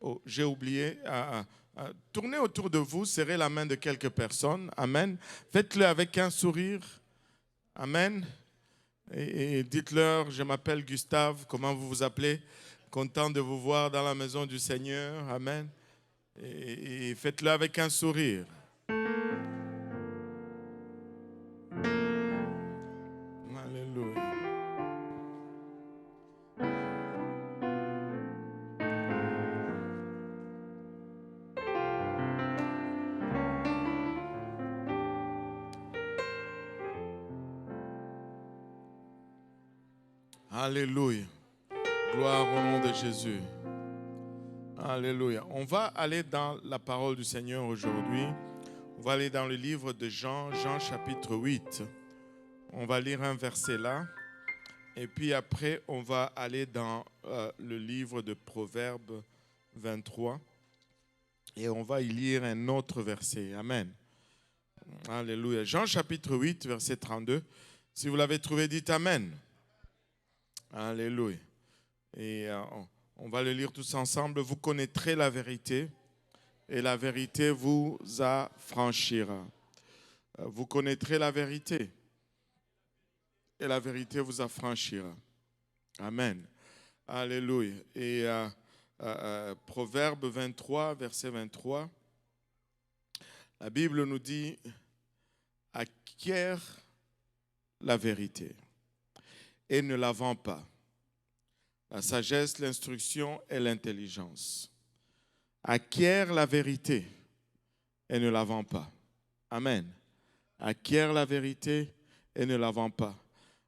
Oh, j'ai oublié. Tournez autour de vous, serrez la main de quelques personnes. Amen. Faites-le avec un sourire. Amen. Et dites-leur, je m'appelle Gustave, comment vous vous appelez? Content de vous voir dans la maison du Seigneur. Amen. Et faites-le avec un sourire. Alléluia. Alléluia. Gloire au nom de Jésus. Alléluia. On va aller dans la parole du Seigneur aujourd'hui. On va aller dans le livre de Jean, Jean chapitre 8. On va lire un verset là. Et puis après, on va aller dans le livre de Proverbes 23. Et on va y lire un autre verset. Amen. Alléluia. Jean chapitre 8, verset 32. Si vous l'avez trouvé, dites Amen. Alléluia. Et on va le lire tous ensemble. Vous connaîtrez la vérité et la vérité vous affranchira. Vous connaîtrez la vérité et la vérité vous affranchira. Amen. Alléluia. Et Proverbe 23, verset 23, la Bible nous dit « Acquiert la vérité et ne la vends pas. La sagesse, l'instruction et l'intelligence. Acquiert la vérité et ne la vends pas. » Amen. Acquiert la vérité et ne la vends pas.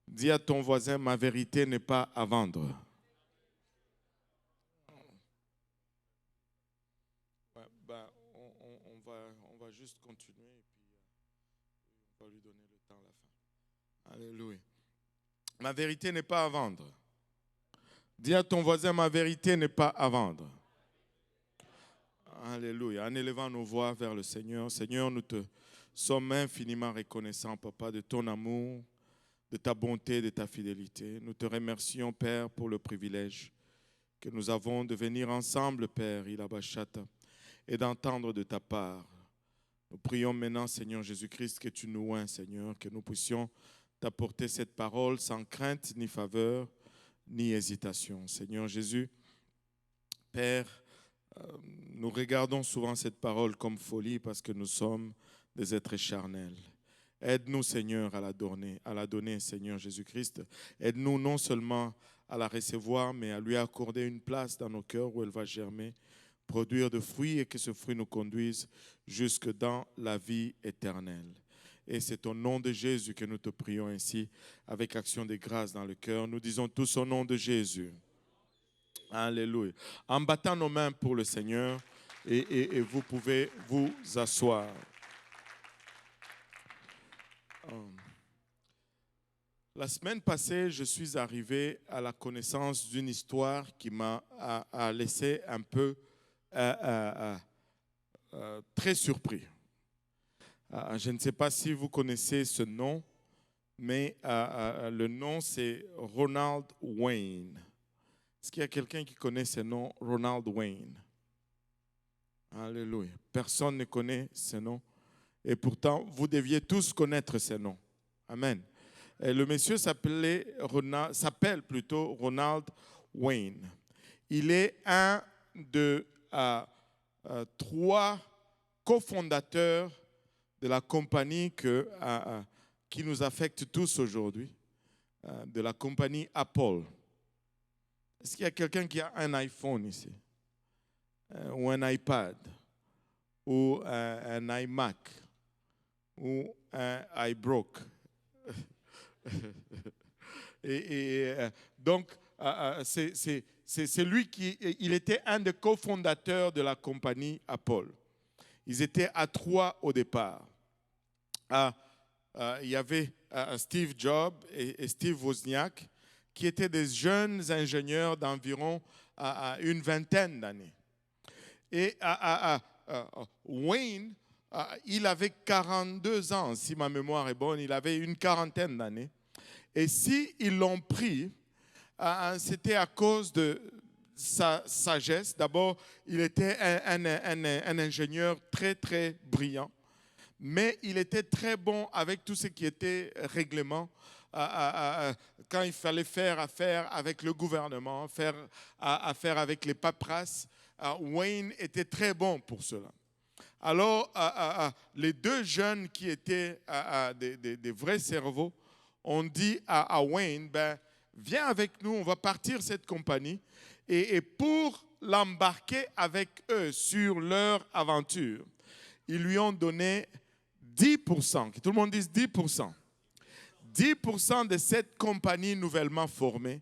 Dis à ton voisin, ma vérité n'est pas à vendre. On va juste continuer et puis on va lui donner le temps à la fin. Alléluia. Ma vérité n'est pas à vendre. Dis à ton voisin, ma vérité n'est pas à vendre. Alléluia. En élevant nos voix vers le Seigneur, Seigneur, nous te sommes infiniment reconnaissants, Papa, de ton amour, de ta bonté, de ta fidélité. Nous te remercions, Père, pour le privilège que nous avons de venir ensemble, Père, Ilabashata, et d'entendre de ta part. Nous prions maintenant, Seigneur Jésus-Christ, que tu nous oins, Seigneur, que nous puissions t'apporter cette parole sans crainte, ni faveur, ni hésitation. Seigneur Jésus, Père, nous regardons souvent cette parole comme folie parce que nous sommes des êtres charnels. Aide-nous, Seigneur, à la donner, Seigneur Jésus-Christ. Aide-nous non seulement à la recevoir, mais à lui accorder une place dans nos cœurs où elle va germer, produire de fruits et que ce fruit nous conduise jusque dans la vie éternelle. Et c'est au nom de Jésus que nous te prions ainsi, avec action de grâce dans le cœur. Nous disons tous au nom de Jésus. Alléluia. En battant nos mains pour le Seigneur, et vous pouvez vous asseoir. La semaine passée, je suis arrivé à la connaissance d'une histoire qui m'a laissé un peu très surpris. Je ne sais pas si vous connaissez ce nom, mais le nom c'est Ronald Wayne. Est-ce qu'il y a quelqu'un qui connaît ce nom, Ronald Wayne? Alléluia. Personne ne connaît ce nom. Et pourtant, vous deviez tous connaître ce nom. Amen. Et le monsieur s'appelle plutôt Ronald Wayne. Il est un de trois cofondateurs de la compagnie qui nous affecte tous aujourd'hui, de la compagnie Apple. Est-ce qu'il y a quelqu'un qui a un iPhone ici? Ou un iPad? Ou un iMac? Ou un iBrook? Donc, c'est lui il était un des cofondateurs de la compagnie Apple. Ils étaient à trois au départ. Il y avait Steve Jobs et Steve Wozniak, qui étaient des jeunes ingénieurs d'environ une vingtaine d'années. Et Wayne, il avait 42 ans, si ma mémoire est bonne, il avait une quarantaine d'années. Et s'ils l'ont pris, c'était à cause de sa sagesse. D'abord, il était un ingénieur très, très brillant, mais il était très bon avec tout ce qui était règlement. Quand il fallait faire affaire avec le gouvernement, faire affaire avec les paperasses, Wayne était très bon pour cela. Alors, les deux jeunes qui étaient des vrais cerveaux ont dit à Wayne, ben, viens avec nous, on va partir cette compagnie. Et pour l'embarquer avec eux sur leur aventure, ils lui ont donné 10%, que tout le monde dise 10%. 10% de cette compagnie nouvellement formée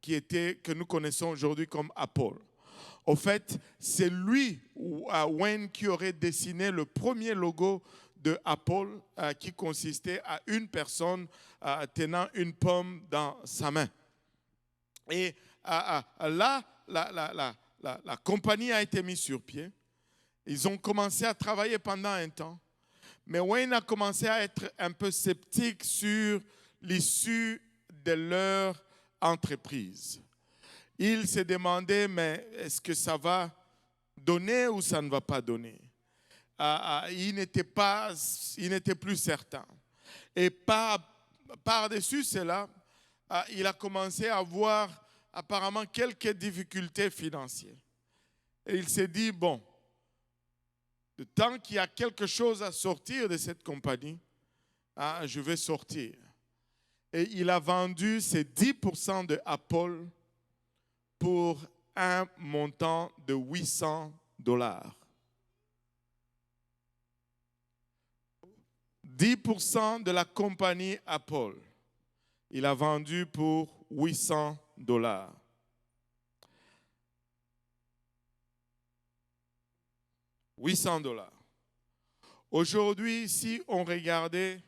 que nous connaissons aujourd'hui comme Apple. Au fait, c'est lui, Wayne, qui aurait dessiné le premier logo de Apple qui consistait à une personne tenant une pomme dans sa main. Et là, la compagnie a été mise sur pied. Ils ont commencé à travailler pendant un temps. Mais Wayne a commencé à être un peu sceptique sur l'issue de leur entreprise. Il se demandait, mais est-ce que ça va donner ou ça ne va pas donner? Il n'était plus certain. Et par-dessus cela, il a commencé à avoir apparemment quelques difficultés financières. Et il s'est dit, bon, tant qu'il y a quelque chose à sortir de cette compagnie, je vais sortir. Et il a vendu ses 10% de Apple pour un montant de $800. 10% de la compagnie Apple, il a vendu pour $800. $800. Aujourd'hui, si on regardait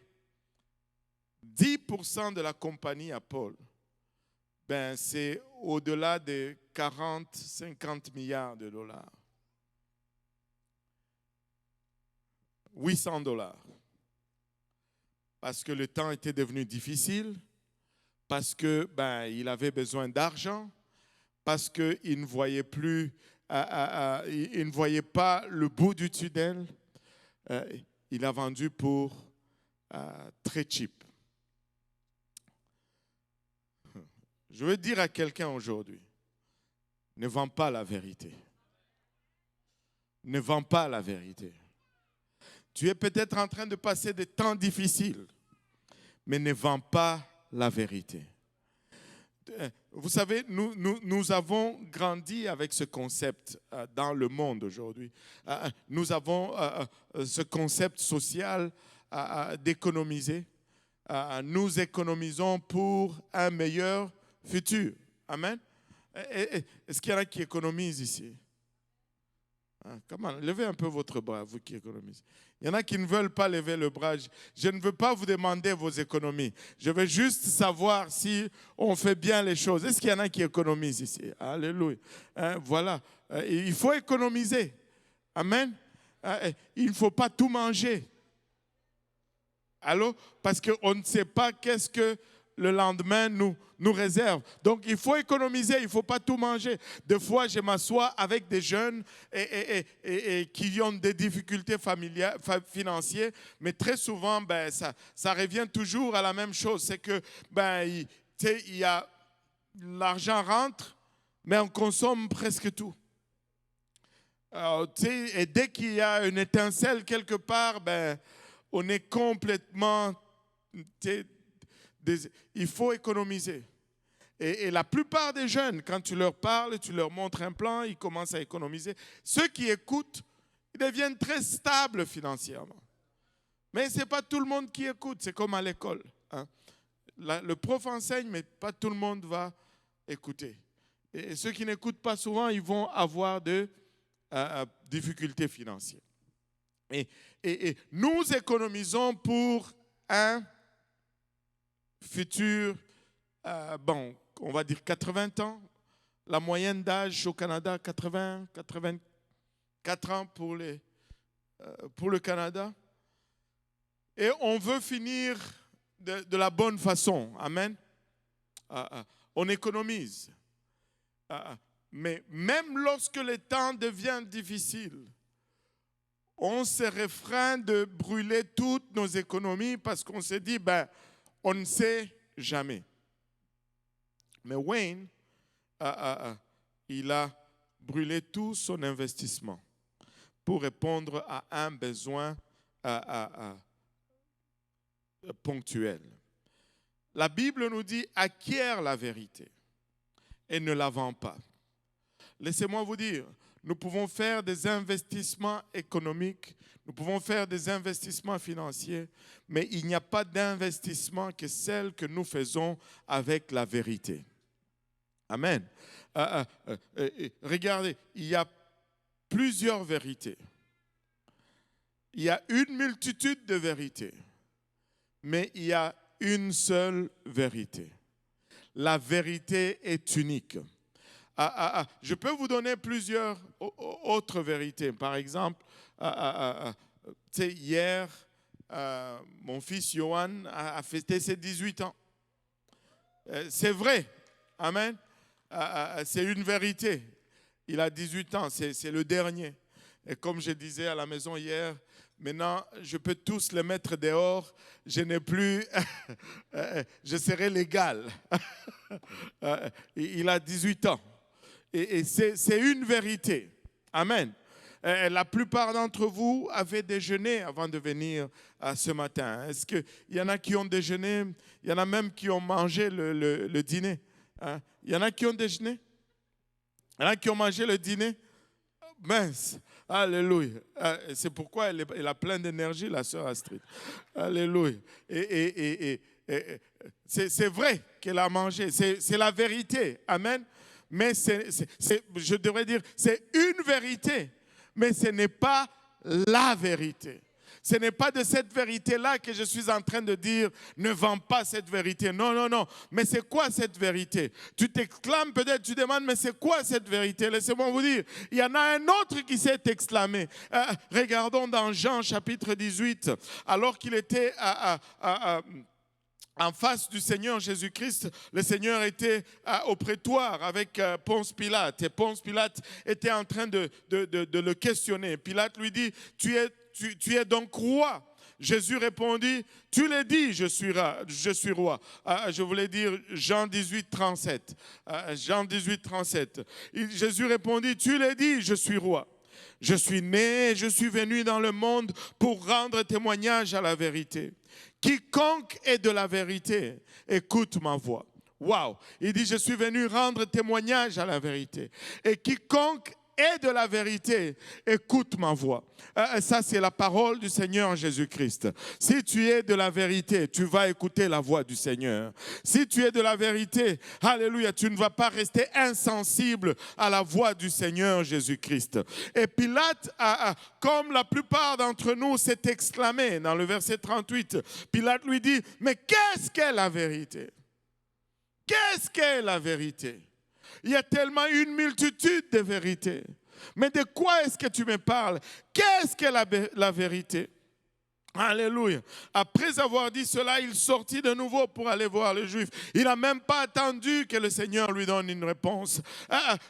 10% de la compagnie Apple, ben c'est au-delà de 40-50 milliards de dollars. $800. Parce que le temps était devenu difficile, parce que il avait besoin d'argent, parce qu'il ne voyait plus, il ne voyait pas le bout du tunnel. Il a vendu pour très cheap. Je veux dire à quelqu'un aujourd'hui, ne vends pas la vérité. Ne vends pas la vérité. Tu es peut-être en train de passer des temps difficiles, mais ne vends pas la vérité. Vous savez, nous avons grandi avec ce concept dans le monde aujourd'hui. Nous avons ce concept social d'économiser. Nous économisons pour un meilleur futur. Amen. Est-ce qu'il y en a qui économisent ici? Comment? Levez un peu votre bras, vous qui économisez. Il y en a qui ne veulent pas lever le bras. Je ne veux pas vous demander vos économies. Je veux juste savoir si on fait bien les choses. Est-ce qu'il y en a qui économisent ici? Alléluia. Voilà. Il faut économiser. Amen. Il ne faut pas tout manger. Allô? Parce qu'on ne sait pas qu'est-ce que le lendemain nous réserve. Donc, il faut économiser, il ne faut pas tout manger. Des fois, je m'assois avec des jeunes et qui ont des difficultés financières, mais très souvent, ça revient toujours à la même chose. C'est que l'argent rentre, mais on consomme presque tout. Et dès qu'il y a une étincelle quelque part, on est complètement... Il faut économiser. Et la plupart des jeunes, quand tu leur parles, tu leur montres un plan, ils commencent à économiser. Ceux qui écoutent, ils deviennent très stables financièrement. Mais ce n'est pas tout le monde qui écoute, c'est comme à l'école. Le prof enseigne, mais pas tout le monde va écouter. Et ceux qui n'écoutent pas souvent, ils vont avoir des difficultés financières. Et nous économisons pour un futur, on va dire 80 ans. La moyenne d'âge au Canada, 84 ans pour le Canada. Et on veut finir de la bonne façon. Amen. On économise. Mais même lorsque les temps deviennent difficiles, on se réfrène de brûler toutes nos économies parce qu'on se dit, on ne sait jamais. Mais Wayne, il a brûlé tout son investissement pour répondre à un besoin ponctuel. La Bible nous dit, acquiert la vérité et ne la vend pas. Laissez-moi vous dire, nous pouvons faire des investissements économiques, nous pouvons faire des investissements financiers, mais il n'y a pas d'investissement que celle que nous faisons avec la vérité. Amen. Regardez, il y a plusieurs vérités. Il y a une multitude de vérités, mais il y a une seule vérité. La vérité est unique. Je peux vous donner plusieurs autres vérités. Par exemple, hier, mon fils Johan a fêté ses 18 ans. C'est vrai. Amen. C'est une vérité. Il a 18 ans, c'est le dernier. Et comme je disais à la maison hier, maintenant, je peux tous les mettre dehors. Je n'ai plus, je serai légal. Il a 18 ans. Et c'est une vérité. Amen. La plupart d'entre vous avaient déjeuné avant de venir ce matin. Est-ce qu'il y en a qui ont déjeuné? Il y en a même qui ont mangé le dîner. Il y en a qui ont déjeuné? Il y en a qui ont mangé le dîner? Mince. Alléluia. C'est pourquoi elle a plein d'énergie, la sœur Astrid. Alléluia. C'est vrai qu'elle a mangé. C'est la vérité. Amen. Mais je devrais dire, c'est une vérité, mais ce n'est pas la vérité. Ce n'est pas de cette vérité-là que je suis en train de dire, ne vends pas cette vérité. Non, non, non. Mais c'est quoi cette vérité? Tu t'exclames peut-être, tu demandes, mais c'est quoi cette vérité? Laissez-moi vous dire, il y en a un autre qui s'est exclamé. Regardons dans Jean chapitre 18, alors qu'il était en face du Seigneur Jésus-Christ, le Seigneur était au prétoire avec Ponce Pilate. Et Ponce Pilate était en train de le questionner. Pilate lui dit, tu es donc roi? Jésus répondit, tu l'as dit, je suis roi. Je voulais dire Jean 18, 37. Jean 18, 37. Jésus répondit, tu l'as dit, je suis roi. Je suis né, je suis venu dans le monde pour rendre témoignage à la vérité. Quiconque est de la vérité, écoute ma voix. Waouh! Il dit, je suis venu rendre témoignage à la vérité. Et quiconque est de la vérité, écoute ma voix. Ça, c'est la parole du Seigneur Jésus-Christ. Si tu es de la vérité, tu vas écouter la voix du Seigneur. Si tu es de la vérité, alléluia, tu ne vas pas rester insensible à la voix du Seigneur Jésus-Christ. Et Pilate, comme la plupart d'entre nous, s'est exclamé dans le verset 38. Pilate lui dit, mais qu'est-ce qu'est la vérité? Qu'est-ce qu'est la vérité? Il y a tellement une multitude de vérités. Mais de quoi est-ce que tu me parles? Qu'est-ce que la vérité? Alléluia. Après avoir dit cela, il sortit de nouveau pour aller voir les Juifs. Il n'a même pas attendu que le Seigneur lui donne une réponse.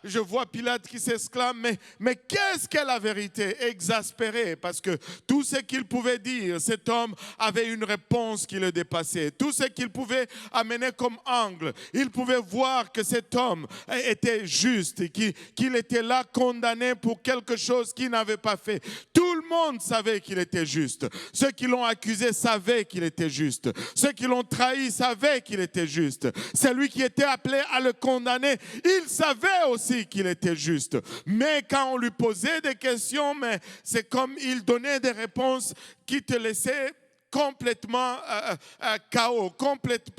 Je vois Pilate qui s'exclame, mais qu'est-ce que la vérité? Exaspéré, parce que tout ce qu'il pouvait dire, cet homme avait une réponse qui le dépassait. Tout ce qu'il pouvait amener comme angle, il pouvait voir que cet homme était juste, qu'il était là condamné pour quelque chose qu'il n'avait pas fait. Tout le monde savait qu'il était juste. Ceux qui l'ont accusé savaient qu'il était juste. Ceux qui l'ont trahi savaient qu'il était juste. Celui qui était appelé à le condamner, il savait aussi qu'il était juste. Mais quand on lui posait des questions, mais c'est comme il donnait des réponses qui te laissaient complètement chaos,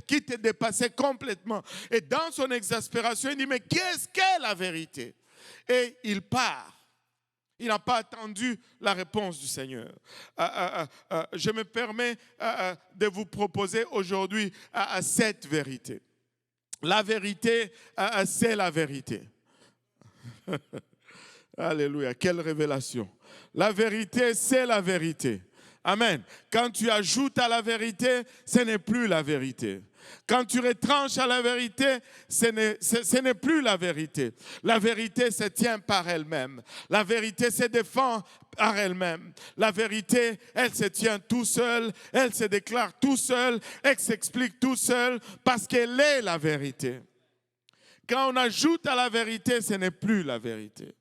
qui te dépassaient complètement. Et dans son exaspération, il dit, mais qu'est-ce qu'est la vérité? Et il part. Il n'a pas attendu la réponse du Seigneur. Je me permets de vous proposer aujourd'hui cette vérité. La vérité, c'est la vérité. Alléluia, quelle révélation. La vérité, c'est la vérité. Amen. Quand tu ajoutes à la vérité, ce n'est plus la vérité. Quand tu retranches à la vérité, ce n'est plus la vérité. La vérité se tient par elle-même. La vérité se défend par elle-même. La vérité, elle se tient tout seule, elle se déclare tout seule, elle s'explique tout seule parce qu'elle est la vérité. Quand on ajoute à la vérité, ce n'est plus la vérité.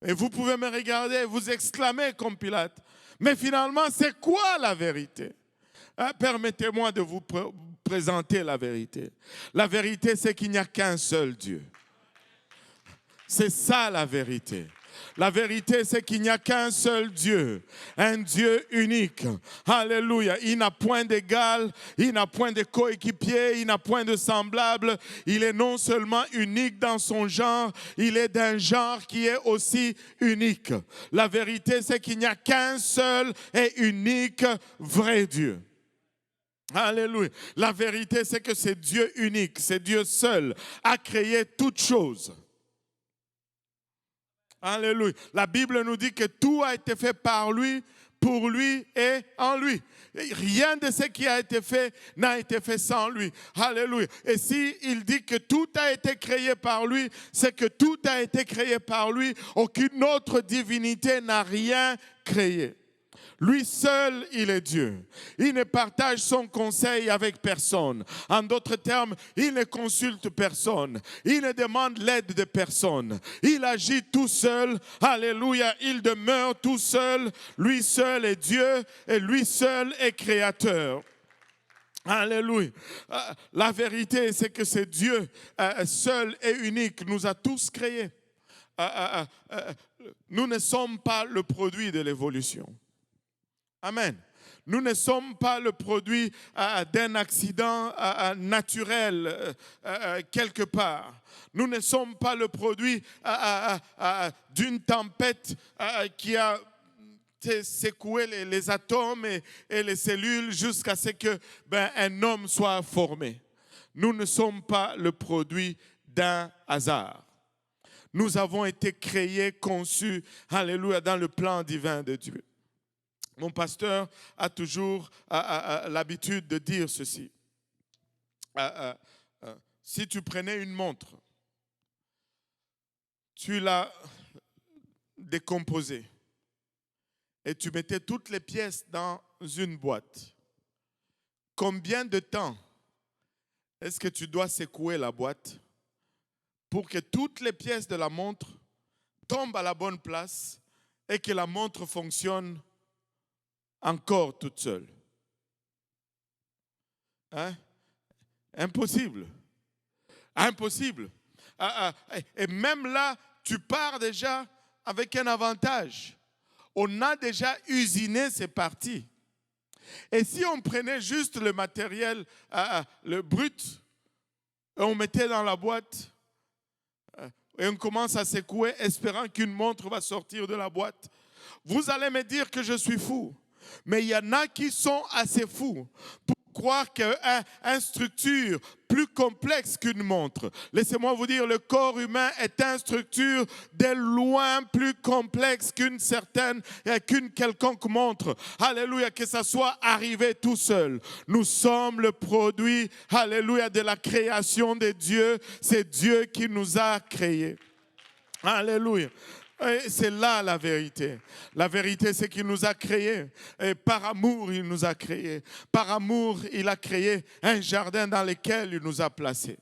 Et vous pouvez me regarder et vous exclamer comme Pilate. Mais finalement, c'est quoi la vérité? Permettez-moi de vous présenter la vérité. La vérité, c'est qu'il n'y a qu'un seul Dieu. C'est ça la vérité. La vérité, c'est qu'il n'y a qu'un seul Dieu, un Dieu unique. Alléluia. Il n'a point d'égal, il n'a point de coéquipier, il n'a point de semblable. Il est non seulement unique dans son genre, il est d'un genre qui est aussi unique. La vérité, c'est qu'il n'y a qu'un seul et unique vrai Dieu. Alléluia. La vérité, c'est que c'est Dieu unique, c'est Dieu seul a créé toutes choses. Alléluia. La Bible nous dit que tout a été fait par lui, pour lui et en lui. Et rien de ce qui a été fait n'a été fait sans lui. Alléluia. Et si il dit que tout a été créé par lui, c'est que tout a été créé par lui. Aucune autre divinité n'a rien créé. Lui seul, il est Dieu. Il ne partage son conseil avec personne. En d'autres termes, il ne consulte personne. Il ne demande l'aide de personne. Il agit tout seul. Alléluia. Il demeure tout seul. Lui seul est Dieu et lui seul est créateur. Alléluia. La vérité, c'est que c'est Dieu seul et unique nous a tous créés. Nous ne sommes pas le produit de l'évolution. Amen. Nous ne sommes pas le produit d'un accident naturel quelque part. Nous ne sommes pas le produit d'une tempête qui a secoué les atomes et les cellules jusqu'à ce qu'un homme soit formé. Nous ne sommes pas le produit d'un hasard. Nous avons été créés, conçus, alléluia, dans le plan divin de Dieu. Mon pasteur a toujours l'habitude de dire ceci. Si tu prenais une montre, tu la décomposais et tu mettais toutes les pièces dans une boîte, combien de temps est-ce que tu dois secouer la boîte pour que toutes les pièces de la montre tombent à la bonne place et que la montre fonctionne encore toute seule? Hein? Impossible. Impossible. Et même là, tu pars déjà avec un avantage. On a déjà usiné ces parties. Et si on prenait juste le matériel, le brut, et on mettait dans la boîte, et on commence à secouer, espérant qu'une montre va sortir de la boîte, vous allez me dire que je suis fou. Mais il y en a qui sont assez fous pour croire qu'une structure plus complexe qu'une montre. Laissez-moi vous dire, le corps humain est une structure de loin plus complexe qu'une quelconque montre. Alléluia, que ça soit arrivé tout seul. Nous sommes le produit, alléluia, de la création de Dieu. C'est Dieu qui nous a créés. Alléluia. Et c'est là la vérité. La vérité, c'est qu'il nous a créés. Et par amour, il nous a créés. Par amour, il a créé un jardin dans lequel il nous a placés.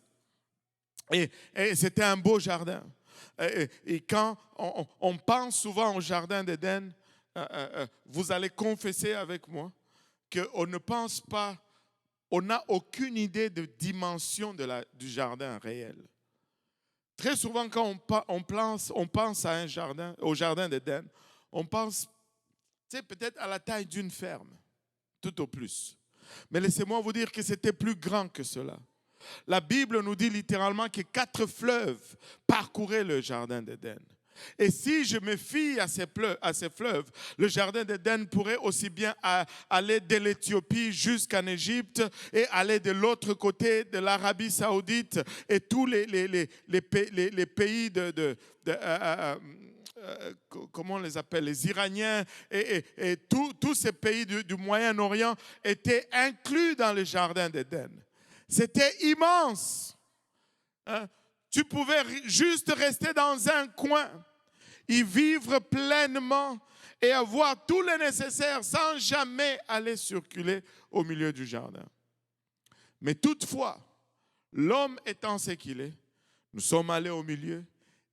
Et c'était un beau jardin. Et quand on pense souvent au jardin d'Éden, vous allez confesser avec moi qu'on ne pense pas, on n'a aucune idée de dimension du jardin réel. Très souvent, quand on pense à un jardin, au jardin d'Éden, on pense peut-être à la taille d'une ferme, tout au plus. Mais laissez-moi vous dire que c'était plus grand que cela. La Bible nous dit littéralement que 4 fleuves parcouraient le jardin d'Éden. Et si je me fie à ces fleuves, le jardin d'Éden pourrait aussi bien aller de l'Éthiopie jusqu'en Égypte et aller de l'autre côté de l'Arabie Saoudite et tous les pays comment on les appelle, les Iraniens et tous ces pays du Moyen-Orient étaient inclus dans le jardin d'Éden. C'était immense. Hein? Tu pouvais juste rester dans un coin, y vivre pleinement et avoir tout le nécessaire sans jamais aller circuler au milieu du jardin. Mais toutefois, l'homme étant ce qu'il est, nous sommes allés au milieu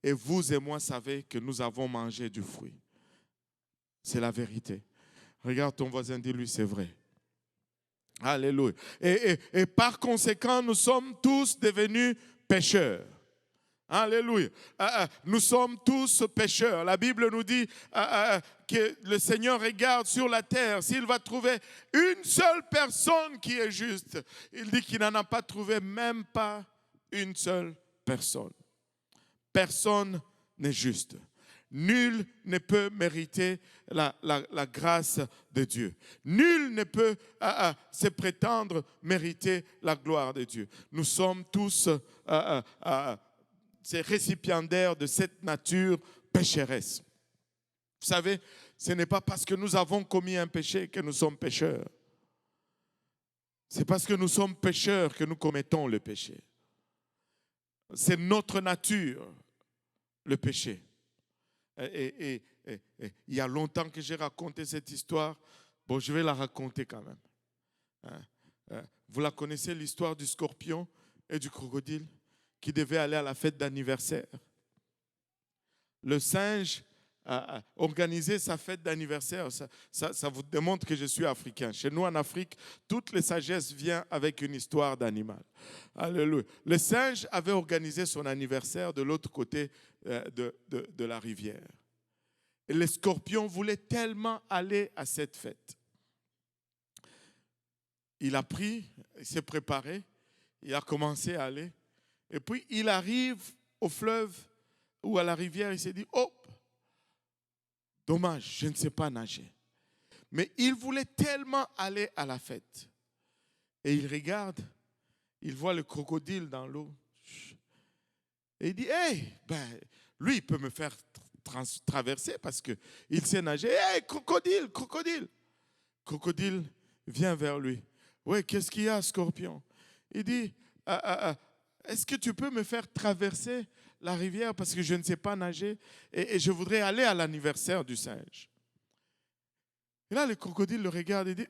et vous et moi savez que nous avons mangé du fruit. C'est la vérité. Regarde ton voisin, dis-lui, c'est vrai. Alléluia. Et par conséquent, nous sommes tous devenus pécheurs. Alléluia. Nous sommes tous pécheurs. La Bible nous dit que le Seigneur regarde sur la terre. S'il va trouver une seule personne qui est juste, il dit qu'il n'en a pas trouvé même pas une seule personne. Personne n'est juste. Nul ne peut mériter la grâce de Dieu. Nul ne peut se prétendre mériter la gloire de Dieu. Nous sommes tous ces récipiendaires de cette nature pécheresse. Vous savez, ce n'est pas parce que nous avons commis un péché que nous sommes pécheurs. C'est parce que nous sommes pécheurs que nous commettons le péché. C'est notre nature, le péché. Et il y a longtemps que j'ai raconté cette histoire. Bon, je vais la raconter quand même. Vous la connaissez, l'histoire du scorpion et du crocodile qui devaient aller à la fête d'anniversaire. Le singe a organisé sa fête d'anniversaire. Ça vous démontre que je suis africain. Chez nous en Afrique, toute la sagesse vient avec une histoire d'animal. Alléluia. Le singe avait organisé son anniversaire de l'autre côté de la rivière. Et le scorpion voulait tellement aller à cette fête. Il a pris, il s'est préparé, il a commencé à aller. Et puis il arrive au fleuve ou à la rivière, il s'est dit, oh, dommage, je ne sais pas nager. Mais il voulait tellement aller à la fête. Et il regarde, il voit le crocodile dans l'eau. Et il dit, hey, lui, il peut me faire traverser parce qu'il sait nager. Hey, crocodile, crocodile. Crocodile vient vers lui. Oui, qu'est-ce qu'il y a, scorpion? Il dit, est-ce que tu peux me faire traverser la rivière parce que je ne sais pas nager et je voudrais aller à l'anniversaire du singe. Et là, le crocodile le regarde et dit,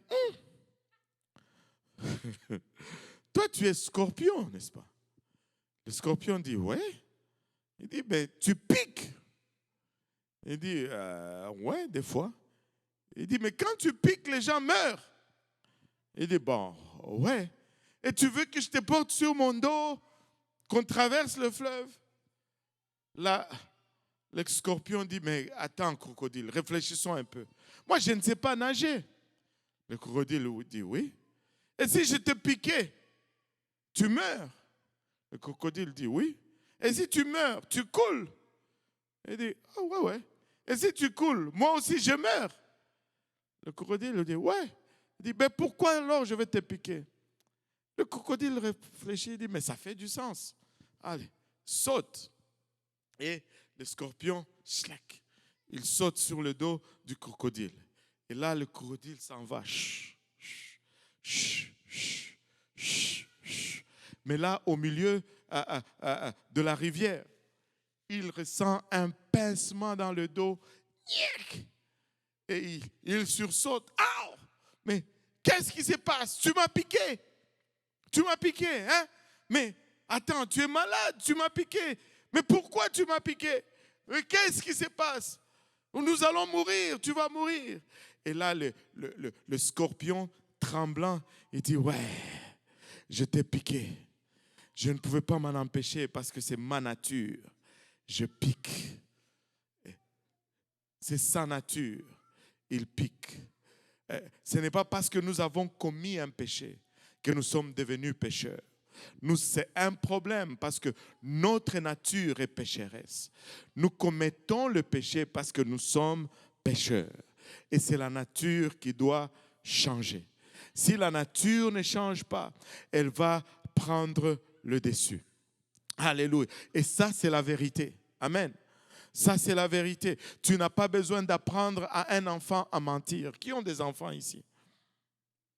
toi, tu es scorpion, n'est-ce pas? Le scorpion dit, ouais. Il dit, ben, tu piques. Il dit, ouais, des fois. Il dit, mais quand tu piques, les gens meurent. Il dit, bon, ouais. Et tu veux que je te porte sur mon dos, qu'on traverse le fleuve? Là, le scorpion dit, mais attends, crocodile, réfléchissons un peu. Moi, je ne sais pas nager. Le crocodile dit, oui. Et si je te piquais, tu meurs? Le crocodile dit, oui. Et si tu meurs, tu coules? Il dit, ah ouais, ouais. Et si tu coules, moi aussi je meurs? Le crocodile dit, ouais. Il dit, mais pourquoi alors je vais te piquer? Le crocodile réfléchit, il dit, mais ça fait du sens. Allez, saute. Et le scorpion, schlac, il saute sur le dos du crocodile. Et là, le crocodile s'en va. Mais là, au milieu de la rivière, il ressent un pincement dans le dos. Et il sursaute. Ah! Mais qu'est-ce qui se passe? Tu m'as piqué. Tu m'as piqué, hein? Mais attends, tu es malade, tu m'as piqué. Mais pourquoi tu m'as piqué? Mais qu'est-ce qui se passe? Nous allons mourir, tu vas mourir. Et là, le scorpion tremblant, il dit, ouais, je t'ai piqué. Je ne pouvais pas m'en empêcher parce que c'est ma nature. Je pique. C'est sa nature. Il pique. Ce n'est pas parce que nous avons commis un péché que nous sommes devenus pécheurs. C'est un problème parce que notre nature est pécheresse. Nous commettons le péché parce que nous sommes pécheurs. Et c'est la nature qui doit changer. Si la nature ne change pas, elle va prendre le dessus. Alléluia. Et ça, c'est la vérité. Amen. Ça, c'est la vérité. Tu n'as pas besoin d'apprendre à un enfant à mentir. Qui ont des enfants ici?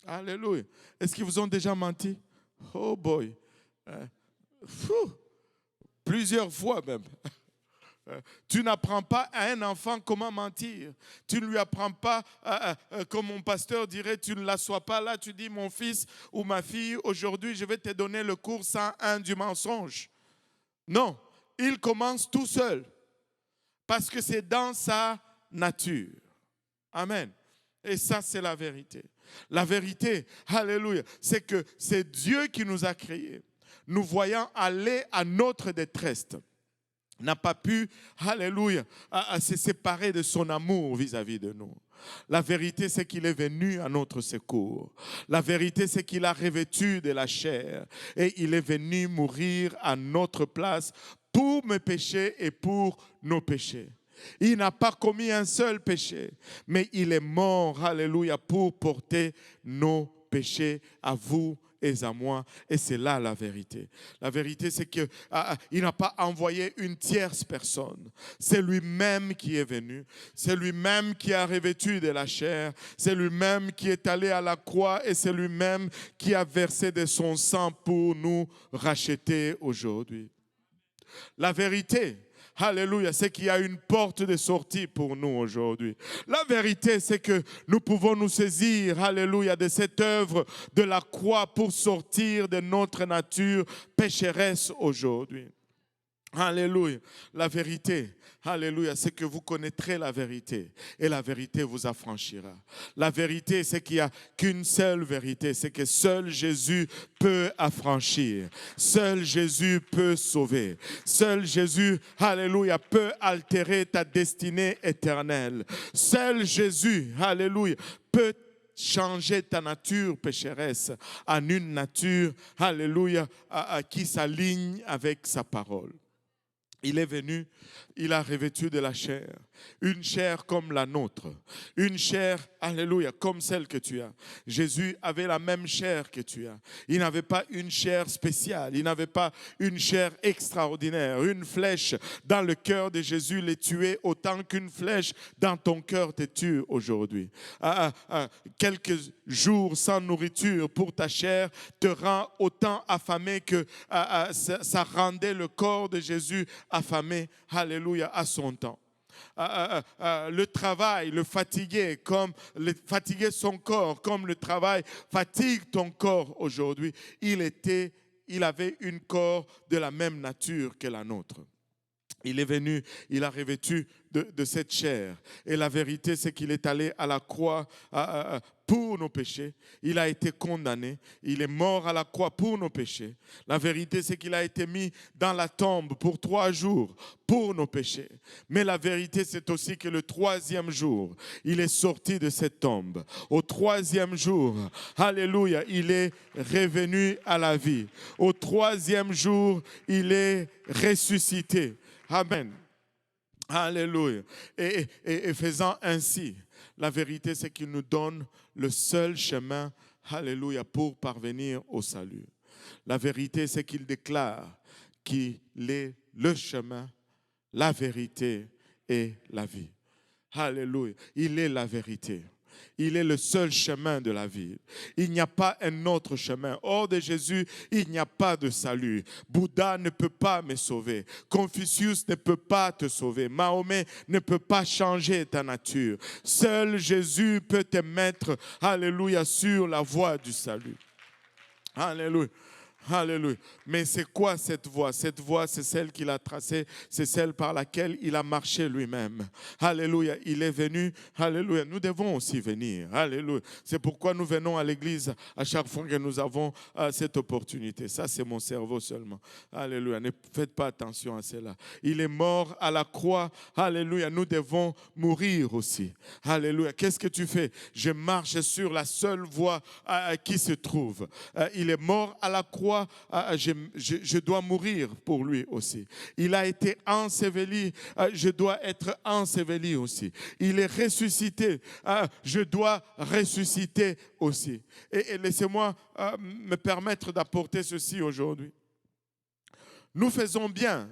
Alléluia. Est-ce qu'ils vous ont déjà menti? Oh boy. Fou. Plusieurs fois même. Tu n'apprends pas à un enfant comment mentir. Tu ne lui apprends pas, comme mon pasteur dirait, tu ne l'assois pas là, tu dis, mon fils ou ma fille, aujourd'hui, je vais te donner le cours 101 du mensonge. Non, il commence tout seul parce que c'est dans sa nature. Amen. Et ça, c'est la vérité. La vérité, alléluia, c'est que c'est Dieu qui nous a créés. Nous voyant aller à notre détresse, n'a pas pu, alléluia, se séparer de son amour vis-à-vis de nous. La vérité, c'est qu'il est venu à notre secours. La vérité, c'est qu'il a revêtu de la chair et il est venu mourir à notre place pour mes péchés et pour nos péchés. Il n'a pas commis un seul péché, mais il est mort, alléluia, pour porter nos péchés à vous et à moi. Et c'est là la vérité. La vérité, c'est qu'il n'a pas envoyé une tierce personne. C'est lui-même qui est venu. C'est lui-même qui a revêtu de la chair. C'est lui-même qui est allé à la croix et c'est lui-même qui a versé de son sang pour nous racheter aujourd'hui. La vérité, alléluia, c'est qu'il y a une porte de sortie pour nous aujourd'hui. La vérité, c'est que nous pouvons nous saisir, alléluia, de cette œuvre de la croix pour sortir de notre nature pécheresse aujourd'hui. Alléluia. La vérité, alléluia, c'est que vous connaîtrez la vérité et la vérité vous affranchira. La vérité, c'est qu'il n'y a qu'une seule vérité, c'est que seul Jésus peut affranchir. Seul Jésus peut sauver. Seul Jésus, alléluia, peut altérer ta destinée éternelle. Seul Jésus, alléluia, peut changer ta nature pécheresse en une nature, alléluia, qui s'aligne avec sa parole. Il est venu, il a revêtu de la chair, une chair comme la nôtre, une chair, alléluia, comme celle que tu as. Jésus avait la même chair que tu as. Il n'avait pas une chair spéciale, il n'avait pas une chair extraordinaire. Une flèche dans le cœur de Jésus l'est tuée autant qu'une flèche dans ton cœur te tue aujourd'hui. Quelques jours sans nourriture pour ta chair te rend autant affamé que ça rendait le corps de Jésus affamé, alléluia, à son temps. Le travail, le fatiguer son corps, comme le travail fatigue ton corps aujourd'hui. Il avait un corps de la même nature que la nôtre. Il est venu, il a revêtu de cette chair. Et la vérité, c'est qu'il est allé à la croix pour nos péchés. Il a été condamné. Il est mort à la croix pour nos péchés. La vérité, c'est qu'il a été mis dans la tombe pour 3 jours pour nos péchés. Mais la vérité, c'est aussi que le 3e jour, il est sorti de cette tombe. Au 3e jour, alléluia, il est revenu à la vie. Au 3e jour, il est ressuscité. Amen. Alléluia. Et faisant ainsi, la vérité, c'est qu'il nous donne le seul chemin, alléluia, pour parvenir au salut. La vérité, c'est qu'il déclare qu'il est le chemin, la vérité et la vie. Alléluia. Il est la vérité. Il est le seul chemin de la vie. Il n'y a pas un autre chemin. Hors de Jésus, il n'y a pas de salut. Bouddha ne peut pas me sauver. Confucius ne peut pas te sauver. Mahomet ne peut pas changer ta nature. Seul Jésus peut te mettre, alléluia, sur la voie du salut. Alléluia. Alléluia. Mais c'est quoi cette voie? Cette voie, c'est celle qu'il a tracée, c'est celle par laquelle il a marché lui-même. Alléluia. Il est venu. Alléluia. Nous devons aussi venir. Alléluia. C'est pourquoi nous venons à l'église à chaque fois que nous avons cette opportunité. Ça, c'est mon cerveau seulement. Alléluia. Ne faites pas attention à cela. Il est mort à la croix. Alléluia. Nous devons mourir aussi. Alléluia. Qu'est-ce que tu fais? Je marche sur la seule voie qui se trouve. Il est mort à la croix. Je dois mourir pour lui aussi. Il a été enseveli, je dois être enseveli aussi. Il est ressuscité, je dois ressusciter aussi. Et laissez-moi me permettre d'apporter ceci aujourd'hui. Nous faisons bien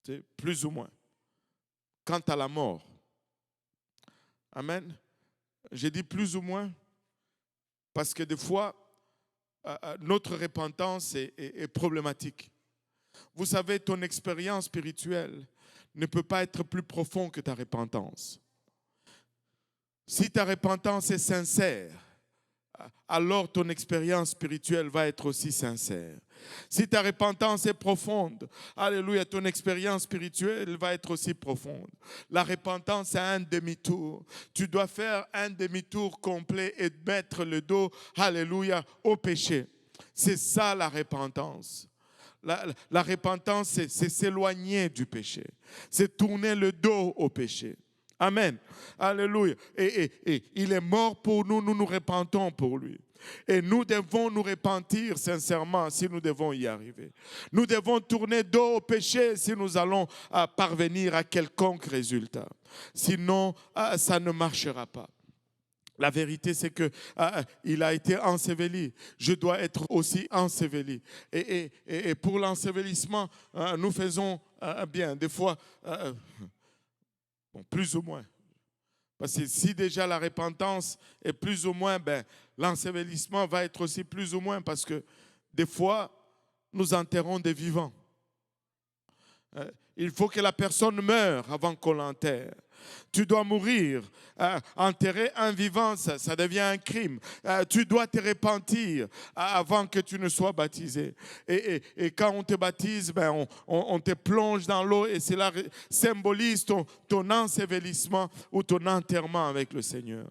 C'est plus ou moins. Quant à la mort, amen. J'ai dit plus ou moins parce que des fois, notre repentance est problématique. Vous savez, ton expérience spirituelle ne peut pas être plus profonde que ta repentance. Si ta repentance est sincère, alors ton expérience spirituelle va être aussi sincère. Si ta repentance est profonde, alléluia, ton expérience spirituelle va être aussi profonde. La repentance, c'est un demi-tour. Tu dois faire un demi-tour complet et mettre le dos, alléluia, au péché. C'est ça la repentance. La repentance, c'est s'éloigner du péché. C'est tourner le dos au péché. Amen. Alléluia. Et il est mort pour nous, nous nous repentons pour lui. Et nous devons nous repentir sincèrement si nous devons y arriver. Nous devons tourner dos au péché si nous allons parvenir à quelconque résultat. Sinon, ça ne marchera pas. La vérité, c'est qu'il a été enseveli. Je dois être aussi enseveli. Et pour l'ensevelissement, nous faisons bien. Des fois, bon, plus ou moins. Parce que si déjà la repentance est plus ou moins, l'ensevelissement va être aussi plus ou moins. Parce que des fois, nous enterrons des vivants. Il faut que la personne meure avant qu'on l'enterre. Tu dois mourir. Enterrer un vivant, ça devient un crime. Tu dois te repentir avant que tu ne sois baptisé. Et quand on te baptise, on te plonge dans l'eau et cela symbolise ton ensevelissement ou ton enterrement avec le Seigneur.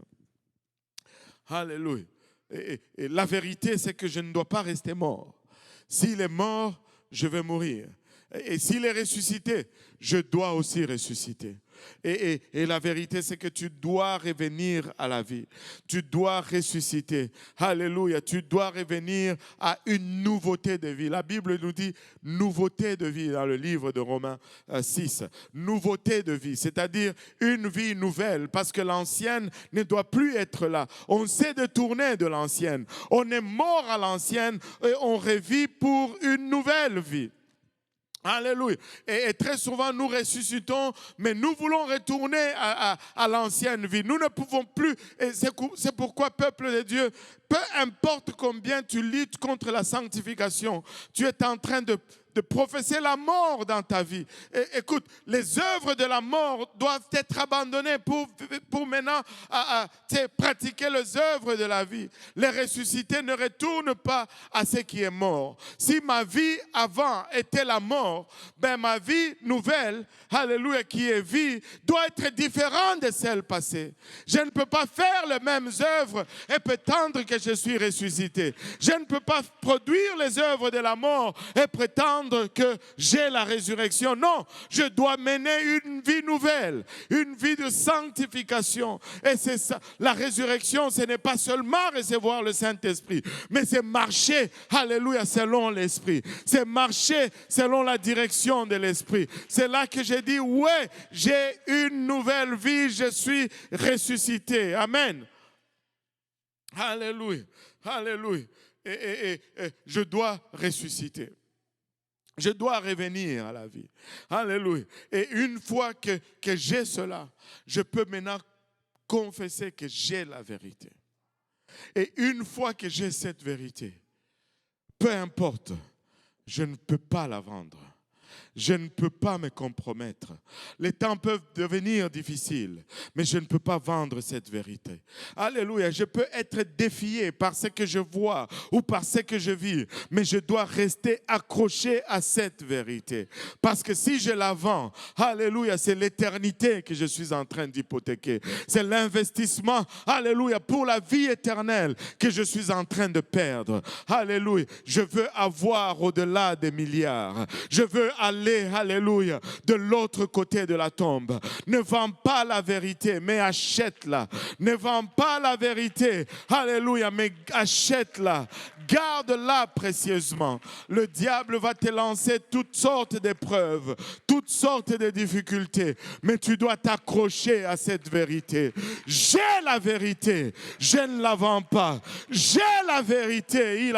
Alléluia. Et la vérité, c'est que je ne dois pas rester mort. S'il est mort, je vais mourir. Et s'il est ressuscité, je dois aussi ressusciter. Et la vérité, c'est que tu dois revenir à la vie. Tu dois ressusciter. Alléluia. Tu dois revenir à une nouveauté de vie. La Bible nous dit nouveauté de vie dans le livre de Romains 6. Nouveauté de vie, c'est-à-dire une vie nouvelle, parce que l'ancienne ne doit plus être là. On sait détourner de l'ancienne. On est mort à l'ancienne et on revit pour une nouvelle vie. Alléluia. Et très souvent, nous ressuscitons, mais nous voulons retourner à l'ancienne vie. Nous ne pouvons plus. Et c'est pourquoi, peuple de Dieu, peu importe combien tu luttes contre la sanctification, tu es en train de professer la mort dans ta vie. Et, écoute, les œuvres de la mort doivent être abandonnées pour maintenant pratiquer les œuvres de la vie. Les ressuscités ne retournent pas à ce qui est mort. Si ma vie avant était la mort, ma vie nouvelle, alléluia, qui est vie, doit être différente de celle passée. Je ne peux pas faire les mêmes œuvres et prétendre que je suis ressuscité. Je ne peux pas produire les œuvres de la mort et prétendre que j'ai la résurrection. Non, je dois mener une vie nouvelle, une vie de sanctification. Et c'est ça, la résurrection, ce n'est pas seulement recevoir le Saint-Esprit, mais c'est marcher, alléluia, selon l'Esprit. C'est marcher selon la direction de l'Esprit. C'est là que j'ai dit, ouais, j'ai une nouvelle vie, je suis ressuscité. Amen. Alléluia, alléluia. Et je dois ressusciter. Je dois revenir à la vie. Alléluia. Et une fois que j'ai cela, je peux maintenant confesser que j'ai la vérité. Et une fois que j'ai cette vérité, peu importe, je ne peux pas la vendre. Je ne peux pas me compromettre. Les temps peuvent devenir difficiles, mais je ne peux pas vendre cette vérité. Alléluia, je peux être défié par ce que je vois ou par ce que je vis, mais je dois rester accroché à cette vérité. Parce que si je la vends, alléluia, c'est l'éternité que je suis en train d'hypothéquer. C'est l'investissement, alléluia, pour la vie éternelle que je suis en train de perdre. Alléluia, je veux avoir au-delà des milliards. Je veux aller, alléluia, de l'autre côté de la tombe. Ne vends pas la vérité, mais achète-la. Ne vends pas la vérité, alléluia, mais achète-la. Garde-la précieusement. Le diable va te lancer toutes sortes d'épreuves, toutes sortes de difficultés, mais tu dois t'accrocher à cette vérité. J'ai la vérité, je ne la vends pas. J'ai la vérité,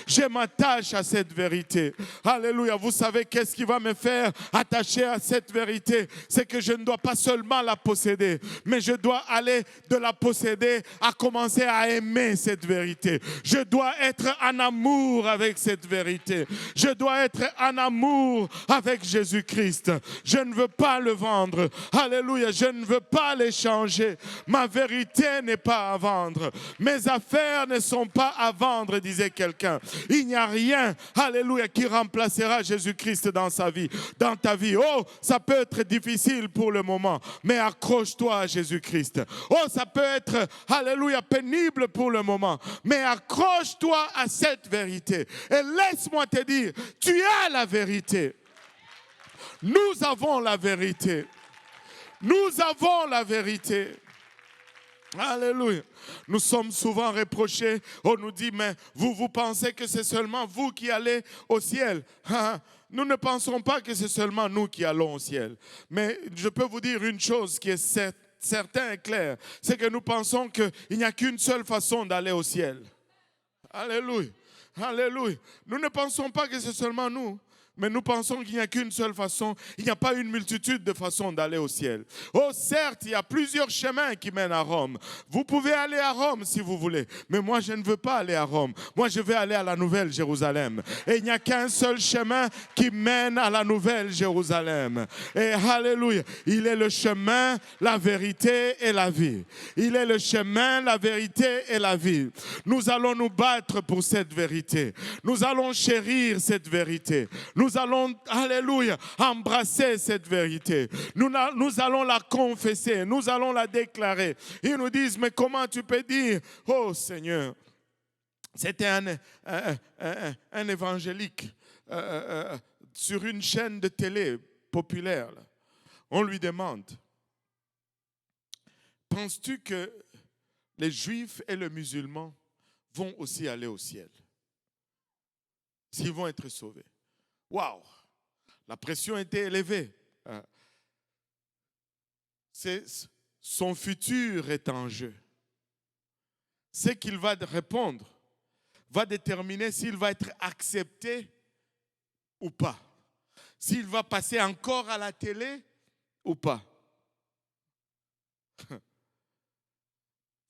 je m'attache à cette vérité. Alléluia, vous savez, savez qu'est-ce qui va me faire attacher à cette vérité? C'est que je ne dois pas seulement la posséder, mais je dois aller de la posséder à commencer à aimer cette vérité. Je dois être en amour avec cette vérité. Je dois être en amour avec Jésus-Christ. Je ne veux pas le vendre. Alléluia, je ne veux pas l'échanger. Ma vérité n'est pas à vendre. Mes affaires ne sont pas à vendre, disait quelqu'un. Il n'y a rien, alléluia, qui remplacera Jésus-Christ dans sa vie, dans ta vie. Oh, ça peut être difficile pour le moment, mais accroche-toi à Jésus-Christ. Oh, ça peut être, alléluia, pénible pour le moment, mais accroche-toi à cette vérité. Et laisse-moi te dire, tu as la vérité. Nous avons la vérité. Nous avons la vérité. Alléluia. Nous sommes souvent reprochés. On nous dit, mais vous pensez que c'est seulement vous qui allez au ciel. Nous ne pensons pas que c'est seulement nous qui allons au ciel. Mais je peux vous dire une chose qui est certain et claire. C'est que nous pensons qu'il n'y a qu'une seule façon d'aller au ciel. Alléluia. Alléluia. Nous ne pensons pas que c'est seulement nous. Mais nous pensons qu'il n'y a qu'une seule façon. Il n'y a pas une multitude de façons d'aller au ciel. Oh, certes, il y a plusieurs chemins qui mènent à Rome. Vous pouvez aller à Rome si vous voulez. Mais moi, je ne veux pas aller à Rome. Moi, je vais aller à la Nouvelle Jérusalem. Et il n'y a qu'un seul chemin qui mène à la Nouvelle Jérusalem. Et alléluia, il est le chemin, la vérité et la vie. Il est le chemin, la vérité et la vie. Nous allons nous battre pour cette vérité. Nous allons chérir cette vérité. Nous allons, alléluia, embrasser cette vérité. Nous allons la confesser. Nous allons la déclarer. Ils nous disent, mais comment tu peux dire, oh Seigneur, c'était un évangélique sur une chaîne de télé populaire. Là. On lui demande, penses-tu que les Juifs et les musulmans vont aussi aller au ciel? S'ils vont être sauvés. Waouh! La pression était élevée. Son futur est en jeu. Ce qu'il va répondre va déterminer s'il va être accepté ou pas. S'il va passer encore à la télé ou pas.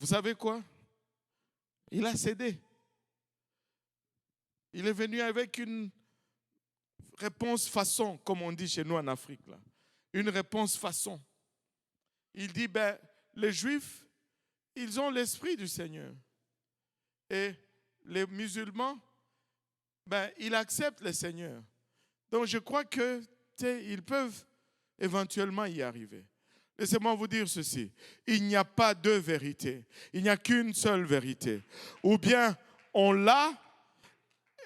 Vous savez quoi? Il a cédé. Il est venu avec une réponse façon, comme on dit chez nous en Afrique. Là. Une réponse façon. Il dit, les Juifs, ils ont l'esprit du Seigneur. Et les musulmans, ils acceptent le Seigneur. Donc je crois que ils peuvent éventuellement y arriver. Laissez-moi vous dire ceci. Il n'y a pas deux vérités. Il n'y a qu'une seule vérité. Ou bien on l'a